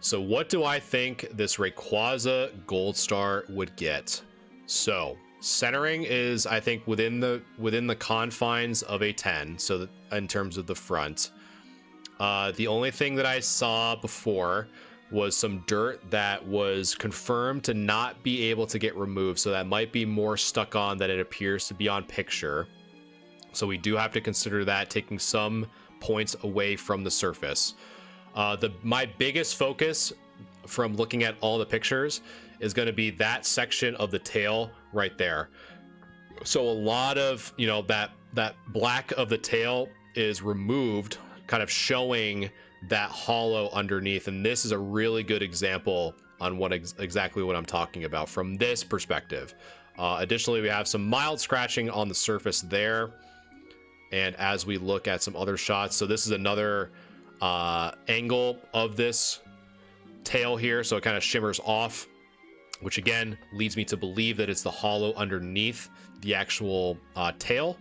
So what do I think this Rayquaza Gold Star would get? So centering is, I think, within the confines of a 10. So that in terms of the front, the only thing that I saw before was some dirt that was confirmed to not be able to get removed. So that might be more stuck on than it appears to be on picture. So we do have to consider that, taking some points away from the surface. My biggest focus from looking at all the pictures is going to be that section of the tail right there. So a lot of, you know, that black of the tail is removed, kind of showing that hollow underneath. And this is a really good example on what exactly what I'm talking about from this perspective. Additionally, we have some mild scratching on the surface there. And as we look at some other shots, so this is another angle of this tail here, so it kind of shimmers off, which again leads me to believe that it's the hollow underneath the actual tail.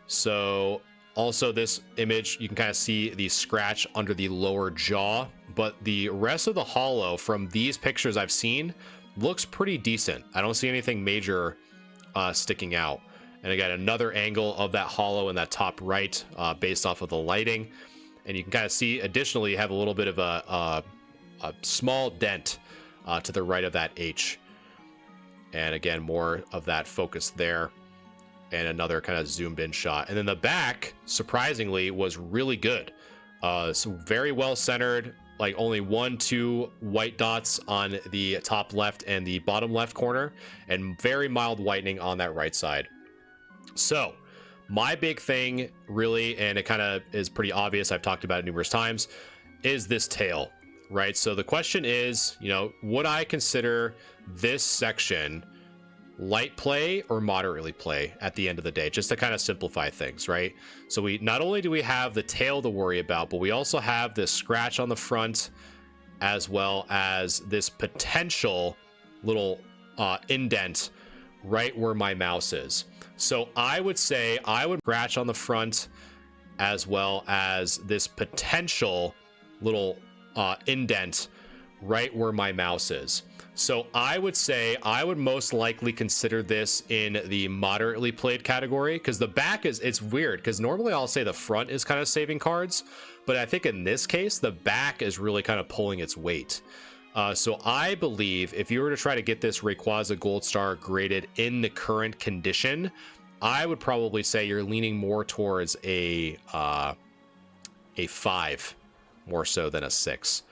So also this image, you can kind of see the scratch under the lower jaw, but the rest of the hollow from these pictures I've seen looks pretty decent. I don't see anything major sticking out. And again, another angle of that hollow in that top right, based off of the lighting. And you can kind of see, additionally, you have a little bit of a small dent to the right of that H. And again, more of that focus there. And another kind of zoomed in shot. And then the back, surprisingly, was really good. So very well centered, like only 1-2 white dots on the top left and the bottom left corner, and very mild whitening on that right side. So my big thing really, and it kind of is pretty obvious, I've talked about it numerous times, is this tail, right? So the question is, you know, would I consider this section light play or moderately play at the end of the day, just to kind of simplify things, right? So we not only do we have the tail to worry about, but we also have this scratch on the front, as well as this potential little indent right where my mouse is. So I would say I would scratch on the front, as well as this potential little indent right where my mouse is. So I would say I would most likely consider this in the moderately played category, because the back is, it's weird, because normally I'll say the front is kind of saving cards, but I think in this case the back is really kind of pulling its weight. So I believe if you were to try to get this Rayquaza Gold Star graded in the current condition, I would probably say you're leaning more towards a 5 more so than a 6.